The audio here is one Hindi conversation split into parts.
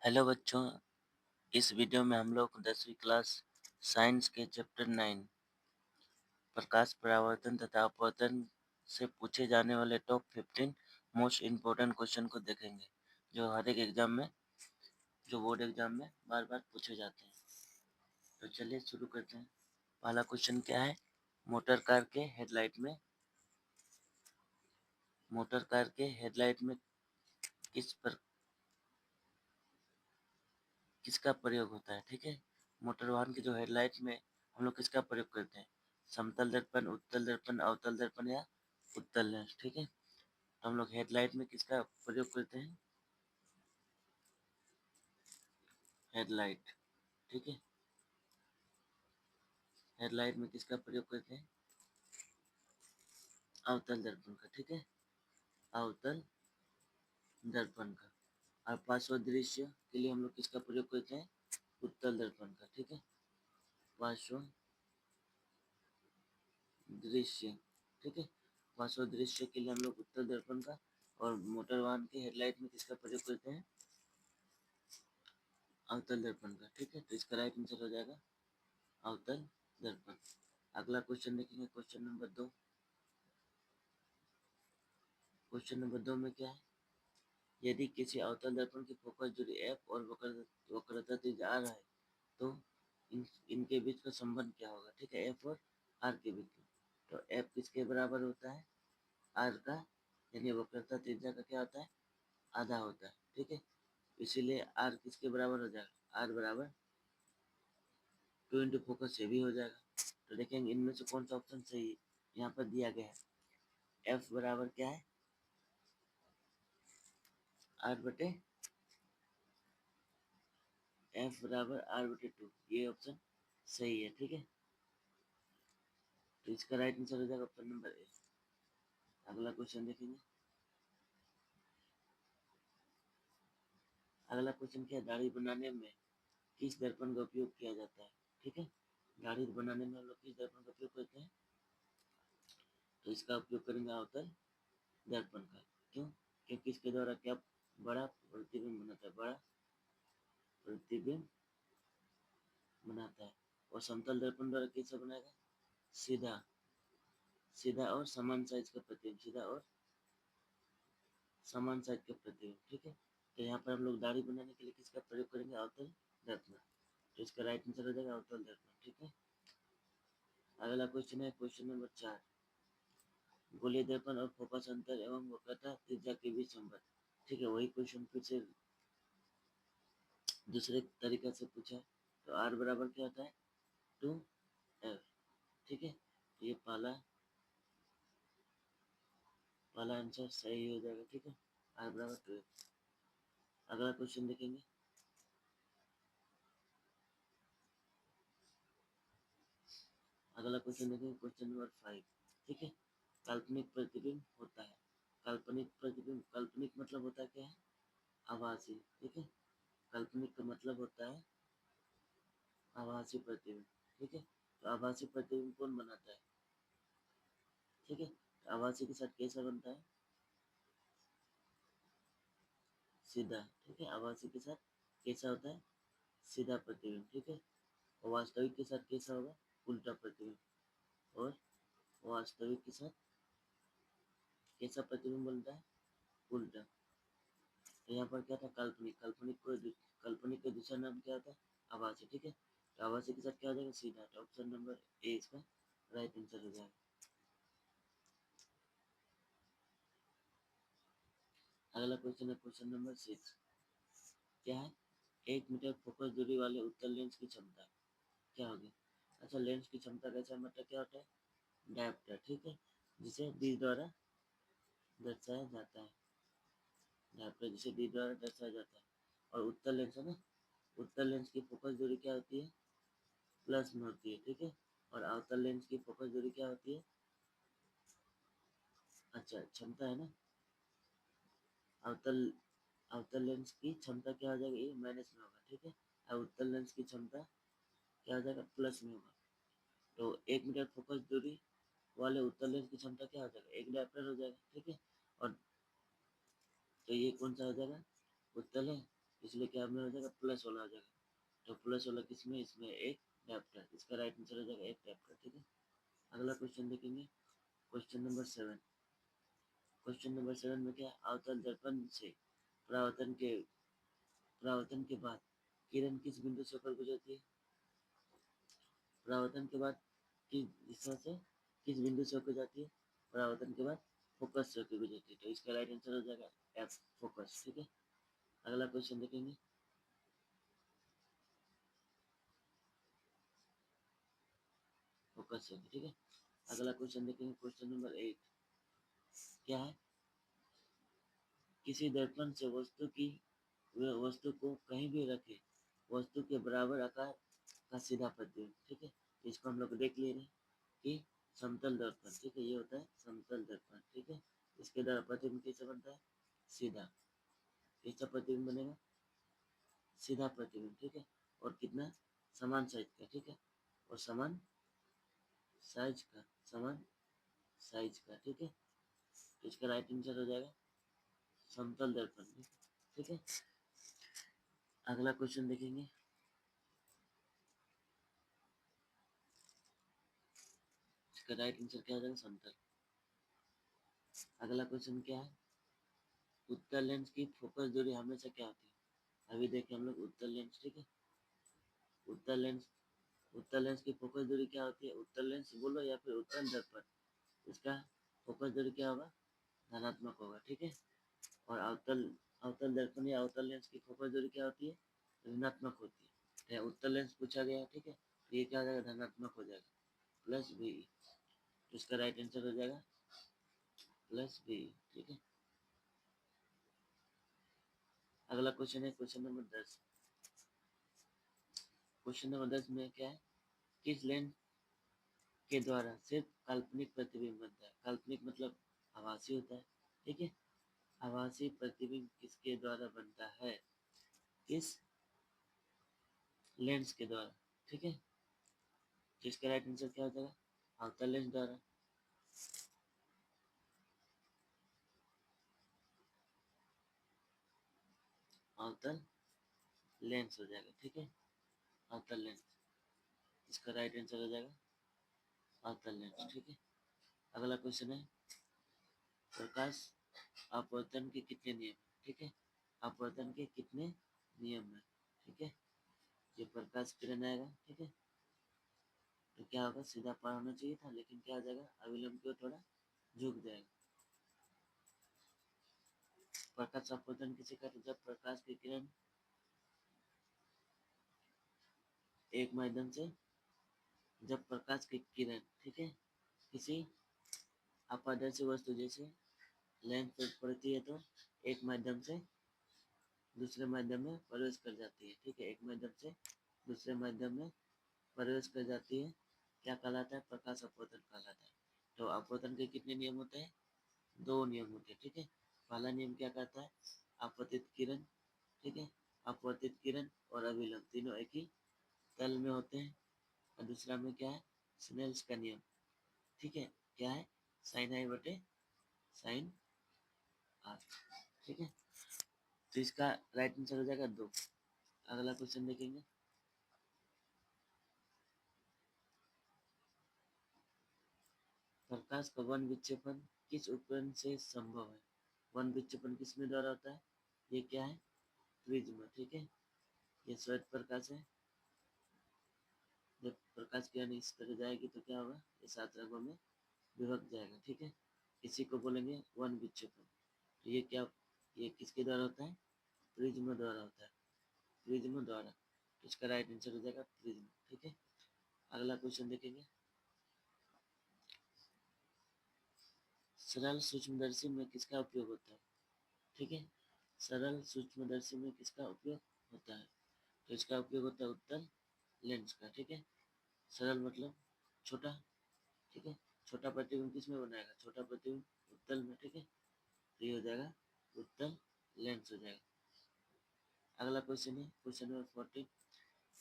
हेलो बच्चों, इस वीडियो में हम लोग 10वीं क्लास साइंस के चैप्टर 9 प्रकाश परावर्तन तथा अपवर्तन से पूछे जाने वाले टॉप 15 मोस्ट इम्पोर्टेंट क्वेश्चन को देखेंगे, जो हर एक एग्जाम में जो बोर्ड एग्जाम में बार बार पूछे जाते हैं। तो चलिए शुरू करते हैं। पहला क्वेश्चन क्या है? मोटर कार के हेडलाइट में किस पर किसका प्रयोग होता है? ठीक है, मोटर वाहन की जो हेडलाइट में हम लोग किसका प्रयोग करते हैं? समतल दर्पण, उत्तल दर्पण, अवतल दर्पण या उत्तल लेंस। ठीक है, तो हम लोग हेडलाइट में किसका प्रयोग करते हैं? हेडलाइट। ठीक है, हेडलाइट में किसका प्रयोग करते हैं? अवतल दर्पण का। ठीक है, अवतल दर्पण का। और पार्श्व दृश्य के लिए हम लोग किसका प्रयोग करते हैं? उत्तल दर्पण का। ठीक है, पार्श्व दृश्य। ठीक है, पार्श्व दृश्य के लिए हम लोग उत्तल दर्पण का। और मोटर वाहन की हेडलाइट में किसका प्रयोग करते हैं? अवतल दर्पण का। ठीक है, तो इसका राइट आंसर हो जाएगा अवतल दर्पण। अगला क्वेश्चन देखेंगे, क्वेश्चन नंबर 2। क्वेश्चन नंबर 2 में क्या है? यदि किसी अवतल दर्पण की फोकस दूरी एफ और वक्रता त्रिज्या आर है, तो इनके बीच का संबंध क्या होगा? ठीक है, एफ और आर के बीच में। तो एफ किसके बराबर होता है? आर का, यानी वक्रता त्रिज्या का क्या होता है? आधा होता है। ठीक है, इसीलिए आर किसके बराबर हो जाएगा? आर बराबर 2 इंटू फोकस से भी हो जाएगा। तो देखेंगे इनमें से कौन सा ऑप्शन सही है। यहाँ पर दिया गया है एफ बराबर क्या है? आर बटे एफ बराबर आर बटे 2, ये ऑप्शन सही है। ठीक है, तो इसका राइट आंसर हो जाएगा ऑप्शन नंबर ए। अगला क्वेश्चन देखेंगे। अगला क्वेश्चन क्या है? दाढ़ी बनाने में किस दर्पण का उपयोग किया जाता है? ठीक है, दाढ़ी बनाने में हम लोग किस दर्पण का उपयोग करते हैं? तो इसका उपयोग करेंगे अवतल दर्पण का। क्यों? क्योंकि इसके द्वारा क्या बड़ा प्रतिबिंब बनाता है, बड़ा प्रतिबिंब बनाता है। और समतल दर्पण द्वारा कैसा बनाएगा? सीधा, सीधा और समान साइज का प्रतिबिंब, सीधा और समान साइज का प्रतिबिंब। ठीक है, तो यहाँ पर हम लोग दाढ़ी बनाने के लिए किसका प्रयोग करेंगे? अवतल दर्पण। तो इसका राइट आंसर हो जाएगा अवतल दर्पण। ठीक है, अगला क्वेश्चन है क्वेश्चन नंबर 4। गोलीय दर्पण और फोकस अंतर एवं वक्रता त्रिज्या के बीच संबंध। ठीक है, वही क्वेश्चन फिर से दूसरे तरीके से पूछा है। तो आर बराबर क्या होता है? 2 एफ। ठीक है, तो ये पहला आंसर सही हो जाएगा। ठीक है, आर बराबर 2 एफ। अगला क्वेश्चन देखेंगे। अगला क्वेश्चन देखेंगे, क्वेश्चन नंबर 5। ठीक है, काल्पनिक प्रतिबिंब होता है। काल्पनिक प्रतिबिंब, काल्पनिक मतलब होता है क्या है? आभासी। ठीक है, काल्पनिक का मतलब होता है आभासी प्रतिबिंब। ठीक है, तो आभासी प्रतिबिंब कौन बनाता है? ठीक है, तो आभासी के साथ कैसा बनता है? सीधा। ठीक है, आभासी के साथ कैसा होता है? सीधा प्रतिबिंब। ठीक है, और वास्तविक के साथ कैसा होगा? उल्टा प्रतिबिंब। और वास्तविक के साथ कैसा प्रतिबिंब बनता है? उल्टा। तो यहाँ पर क्या था? काल्पनिक। काल्पनिक का दूसरा नाम क्या होता है? आभासी। ठीक है, तो आभासी के साथ क्या हो जाएगा? सीधा। तो ऑप्शन नंबर ए इसका राइट आंसर हो जाएगा। अगला क्वेश्चन है क्वेश्चन नंबर 6। क्या है? 1 मीटर फोकस दूरी वाले उत्तल लेंस की क्षमता क्या होगी? अच्छा, लेंस की क्षमता का अच्छा मतलब क्या होता है? डायोप्टर। ठीक है, जिसे डी द्वारा दर्शाया जाता है। डायोप्टर जिसे डी द्वारा दर्शाया जाता है। और उत्तल लेंस है ना, उत्तल लेंस की फोकस दूरी क्या होती है? प्लस में होती है। ठीक है, और अवतल लेंस की फोकस दूरी क्या होती है? अच्छा, क्षमता है ना, अवतल अवतल लेंस की क्षमता क्या हो जाएगी? ये माइनस में होगा। ठीक है, और उत्तल लेंस की क्षमता क्या हो जाएगा? प्लस में होगा। तो 1 मीटर फोकस दूरी वाले उत्तल लेंस की क्षमता क्या हो जाएगा? एक डायप्टर हो जाएगा। ठीक है, और तो ये कौन सा हो जाएगा? उत्तल है। इसलिए क्या में हो जाएगा, प्लस वाला हो जाएगा। तो प्लस वाला किसमें, इसमें एक डायप्टर, इसका राइट आंसर हो जाएगा एक डायप्टर, ठीक है। अगला क्वेश्चन देखेंगे, क्वेश्चन नंबर 7। क्वेश्चन नंबर 7 में क्या है, अवतल दर्पण से परावर्तन के बाद किरण किस बिंदु से होकर गुजरती है। परावर्तन के बाद किस दिशा से, किस बिंदु से होकर जाती है, परावर्तन के बाद फोकस से होकर गुजरती है। तो इसका राइट आंसर हो जाएगा एफ, फोकस, ठीक है। अगला क्वेश्चन देखेंगे, फोकस से, ठीक है। अगला क्वेश्चन देखेंगे, क्वेश्चन नंबर 8 क्या है, किसी दर्पण से वस्तु को कहीं भी रखे, वस्तु के बराबर आकार का सीधा प्रतिबिंब, ठीक है। इसको हम लोग देख ले रहे हैं कि समतल दर्पण, ठीक है, ये होता है समतल दर्पण, ठीक है। इसके द्वारा प्रतिबिंब कैसे बनता है, सीधा, कैसा प्रतिबिंब बनेगा, सीधा प्रतिबिंब, ठीक है। और कितना, समान साइज का, ठीक है, और समान साइज का, समान साइज का, ठीक है। तो इसका राइट आंसर हो जाएगा समतल दर्पण, ठीक है। अगला क्वेश्चन देखेंगे, इसका राइट आंसर क्या हो जाएगा, समतल। अगला क्वेश्चन क्या है, उत्तल लेंस की फोकस दूरी हमेशा क्या होती है। अभी देखें हम लोग उत्तल लेंस, ठीक है। उत्तल लेंस, उत्तल लेंस की फोकस दूरी क्या होती है, उत्तल लेंस बोलो या फिर उत्तल दर्पण, इसका फोकस दूरी क्या होगा, धनात्मक होगा, ठीक है। और अवतल अवतल दर्पण या अवतल लेंस की फोकस दूरी क्या होती है, ऋणात्मक होती है। तो उत्तल लेंस पूछा गया है, ठीक है, तो ये क्या हो जाएगा, धनात्मक हो जाएगा, प्लस बी। तो इसका राइट आंसर हो जाएगा प्लस बी, ठीक है। अगला क्वेश्चन है क्वेश्चन नंबर 10। क्वेश्चन नंबर 10 में क्या है, किस लेंस के द्वारा सिर्फ काल्पनिक प्रतिबिंब बनता है। काल्पनिक मतलब आभासी होता है, ठीक है। आभासी प्रतिबिंब किसके द्वारा बनता है, किस लेंस के द्वारा, ठीक है। जिसका राइट आंसर क्या हो जाएगा, अवतल लेंस द्वारा। अवतल लेंस हो जाएगा, ठीक है, अवतल लेंस। इसका राइट आंसर हो जाएगा अवतल लेंस, ठीक है। अगला क्वेश्चन है, प्रकाश अपवर्तन के कितने नियम हैं, ठीक है। अपवर्तन के कितने नियम हैं, ठीक है। ये प्रकाश किरण आएगा, ठीक है, तो क्या होगा, सीधा पार होना चाहिए था, लेकिन क्या हो जाएगा, अविलंब की ओर थोड़ा झुक जाएगा। प्रकाश अपवर्तन किसे कहते हैं, जब प्रकाश की किरण एक माध्यम से, जब प्रकाश की किरण, ठीक है, किसी अपारदर्शी वस्तु जैसे लेंस पर पड़ती है तो एक माध्यम से दूसरे माध्यम में प्रवेश कर जाती है, ठीक है, एक माध्यम से दूसरे माध्यम में प्रवेश कर जाती है, क्या कहलाता है, प्रकाश अपवर्तन कहलाता है। तो अपवर्तन के कितने नियम होते हैं, दो नियम होते हैं, ठीक है। पहला नियम क्या कहता है, अपवर्तित किरण, ठीक है, अपवर्तित किरण और अभिलंब तीनों एक ही तल में होते हैं। और दूसरा में क्या है, स्नेल्स का नियम, ठीक है, क्या है, साइन आई बटे साइन आर, ठीक है। तो इसका राइट आंसर हो जाएगा 2। अगला क्वेश्चन देखेंगे, प्रकाश का वन विक्षेपण किस उपकरण से संभव है। वन विक्षेपण किस में द्वारा होता है, ये क्या है, प्रिज्म, ठीक है। ये श्वेत प्रकाश है, जब प्रकाश किरण इस तरह जाएगी तो क्या होगा, ये 7 रंगों में विभक्त जाएगा, ठीक है। इसी को बोलेंगे वन विक्षेपण। तो ये क्या, ये किसके द्वारा होता है, प्रिज्म द्वारा होता है, प्रिज्म द्वारा। तो इसका राइट आंसर हो जाएगा प्रिज्म, ठीक है। अगला क्वेश्चन देखेंगे, सरल सूक्ष्मदर्शी में किसका उपयोग होता है, ठीक है। सरल सूक्ष्मदर्शी में किसका उपयोग होता है, तो इसका उपयोग होता है उत्तल लेंस का, ठीक है। सरल मतलब छोटा, ठीक है, छोटा प्रतिबिंब किस में बनाएगा, छोटा प्रतिबिंब उत्तल में, ठीक है। तो ये हो जाएगा उत्तल लेंस हो जाएगा। अगला क्वेश्चन है क्वेश्चन नंबर 14।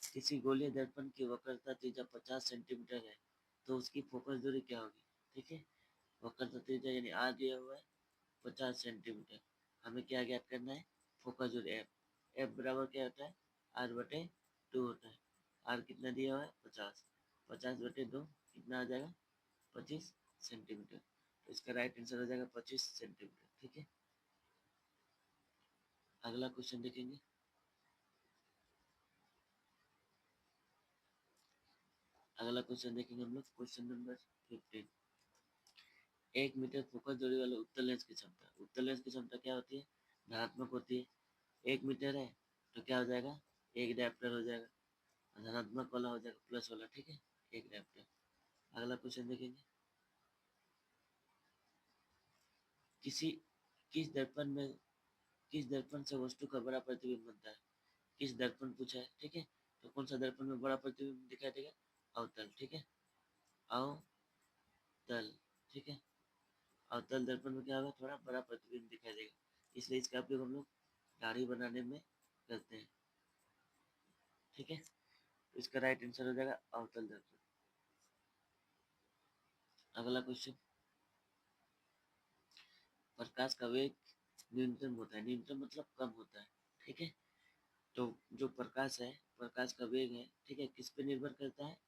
किसी गोलीय दर्पण की वक्रता त्रिज्या 50 सेंटीमीटर है तो उसकी फोकस दूरी क्या होगी, ठीक है। वक्रता त्रिज्या यानी आर दिया हुआ है 50 सेंटीमीटर, हमें क्या ज्ञात करना है, फोकस दूरी एफ। एफ बराबर क्या होता है, आर बटे 2 होता है। आर कितना दिया हुआ है, 50। 50 बटे 2 कितना आ जाएगा, 25 सेंटीमीटर। तो इसका राइट आंसर हो जाएगा 25 सेंटीमीटर। ठीक है, अगला क्वेश्चन देखेंगे। अगला क्वेश्चन देखेंगे हम लोग, क्वेश्चन नंबर 15। 1 मीटर फोकस दूरी वाले उत्तल लेंस की क्षमता। उत्तल लेंस की क्षमता क्या होती है, धनात्मक होती है। 1 मीटर है तो क्या हो जाएगा, एक डायप्टर हो जाएगा, धनात्मक वाला हो जाएगा प्लस वाला। ठीक है, एक डायप्टर। अगला क्वेश्चन देखेंगे, किसी किस दर्पण में किस दर्पण से वस्तु का बड़ा प्रतिबिंब बनता है। किस दर्पण पूछा है, ठीक है। तो कौन सा दर्पण में बड़ा प्रतिबिंब दिखाई देगा, अवतल। ठीक है, अवतल। ठीक है, अवतल दर्पण में क्या होगा, थोड़ा बड़ा प्रतिबिंब दिखाई देगा, इसलिए इसका उपयोग हम लोग दाढ़ी बनाने में करते हैं। ठीक है, तो इसका राइट आंसर हो जाएगा अवतल दर्पण। अगला क्वेश्चन, प्रकाश का वेग न्यूनतम होता है। न्यूनतम मतलब कम होता है। ठीक है, तो जो प्रकाश है, प्रकाश का वेग है, ठीक है, किस पे निर्भर करता है,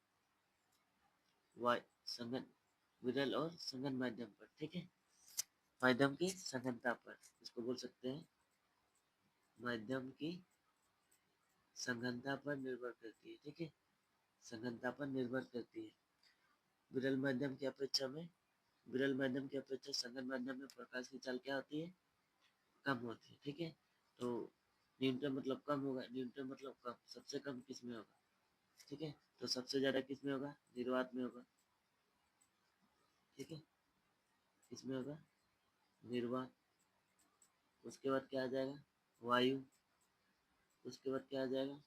वाय संगन विरल और संगन माध्यम पर। ठीक है, माध्यम की सघनता पर, इसको बोल सकते हैं माध्यम की सघनता पर निर्भर करती है। ठीक है, सघनता पर निर्भर करती है। विरल माध्यम की अपेक्षा में विरल माध्यम की अपेक्षा सघन माध्यम में प्रकाश की चाल क्या होती है, कम होती है। ठीक है, तो न्यूनतम मतलब कम होगा, न्यूनतम मतलब कम, सबसे कम किस में होगा। ठीक है, तो सबसे ज्यादा किस में होगा, निर्वात में होगा। ठीक है, किसमें होगा, निर्वात। उसके बाद क्या आ जाएगा, वायु। उसके बाद क्या आ जाएगा,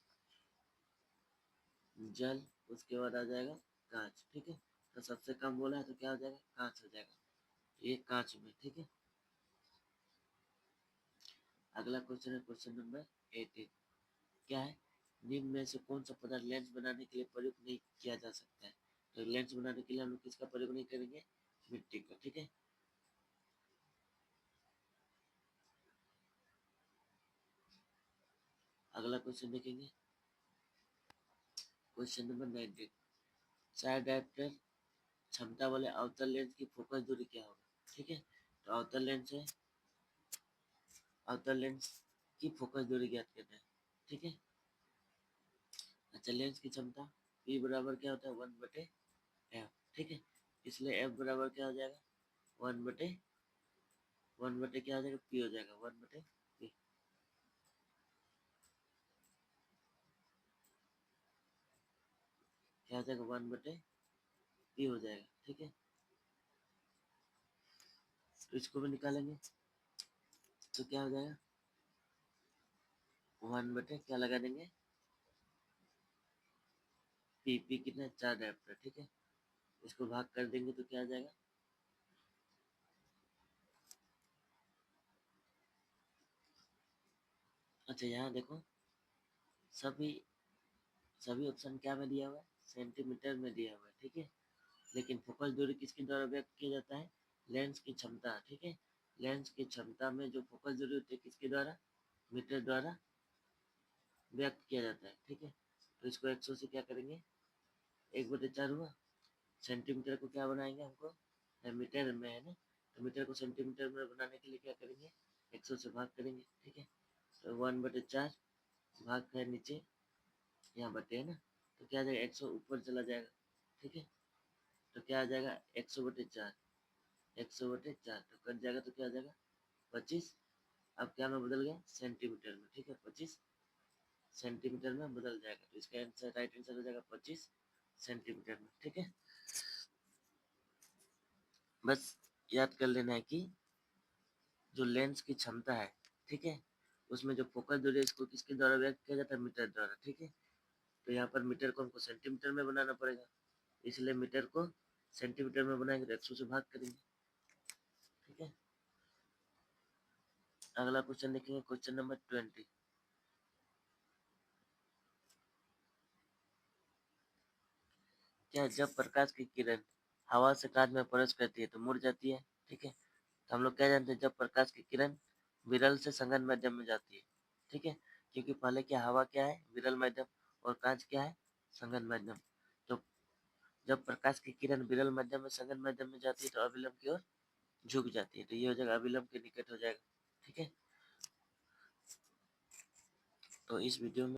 जल। उसके बाद आ जाएगा कांच। ठीक है, तो सबसे कम बोला है तो क्या हो जाएगा, कांच हो जाएगा, ये कांच में। ठीक है, अगला क्वेश्चन है क्वेश्चन नंबर 18। क्या है, निम्न में से कौन सा पदार्थ लेंस बनाने के लिए प्रयोग नहीं किया जा सकता है। तो लेंस बनाने के लिए हम लोग किसका प्रयोग नहीं करेंगे, मिट्टी का। ठीक है, अगला क्वेश्चन देखेंगे, क्वेश्चन नंबर 19। चार डायप्टर क्षमता वाले अवतल लेंस की फोकस दूरी क्या होगा। ठीक है, तो अवतल लेंस की फोकस दूरी ज्ञात करना है। ठीक है, अच्छा, लेंस की क्षमता P बराबर क्या होता है, 1/f। ठीक है, इसलिए F बराबर क्या हो जाएगा, 1/1 क्या हो जाएगा, P हो जाएगा, 1/P। क्या हो जाएगा, 1/P हो जाएगा। ठीक है, तो इसको भी निकालेंगे तो क्या हो जाएगा, 1/ क्या लगा देंगे, P कितना, 4 डायप्टर। ठीक है, इसको भाग कर देंगे तो क्या आ जाएगा, अच्छा यहाँ देखो, सभी सभी ऑप्शन क्या में दिया हुआ है, सेंटीमीटर में दिया हुआ है। ठीक है, लेकिन फोकस दूरी किसके द्वारा व्यक्त किया जाता है, लेंस की क्षमता। ठीक है, लेंस की क्षमता में जो फोकस दूरी होती है किसके द्वारा, मीटर द्वारा व्यक्त किया जाता है। ठीक है, तो इसको 100 से क्या करेंगे, 1/4 हुआ। सेंटीमीटर को क्या बनाएंगे हमको, मीटर में है ना, तो मीटर को सेंटीमीटर में बनाने के लिए क्या करेंगे, 100 से भाग करेंगे। ठीक है, तो 1/4 भाग है नीचे, यहाँ बटे है ना, तो क्या आ जाएगा, 100 ऊपर चला जाएगा। ठीक है, तो क्या आ जाएगा, 100/4। 100/4 तो कट जाएगा तो क्या आ जाएगा, 25। अब क्या में बदल गया, सेंटीमीटर में। ठीक है, 25 सेंटीमीटर में बदल जाएगा, तो इसका आंसर, राइट आंसर हो जाएगा 25 सेंटीमीटर में। ठीक है, बस याद कर लेना है कि जो लेंस की क्षमता है, ठीक है, उसमें जो फोकस दूरी है इसको किसके द्वारा व्यक्त किया जाता है, मीटर द्वारा। ठीक है, तो यहाँ पर मीटर को हमको सेंटीमीटर में बनाना पड़ेगा, इसलिए मीटर को सेंटीमीटर में बनाएंगे तो 100 से भाग करेंगे। ठीक है, अगला क्वेश्चन देखेंगे, क्वेश्चन नंबर 20। क्या, जब प्रकाश की किरण हवा से कांच में प्रवेश करती है तो मुड़ जाती है। ठीक है, तो हम लोग क्या जानते हैं, जब प्रकाश की किरण विरल से संगन माध्यम में जाती है। ठीक है, क्योंकि पहले क्या हवा क्या है विरल माध्यम और कांच क्या है संघन माध्यम। तो जब प्रकाश की किरण विरल माध्यम में संघन माध्यम में जाती है तो अभिलंब की ओर झुक जाती है, तो ये हो जाएगा अभिलंब के निकट हो जाएगा। ठीक है, तो इस वीडियो में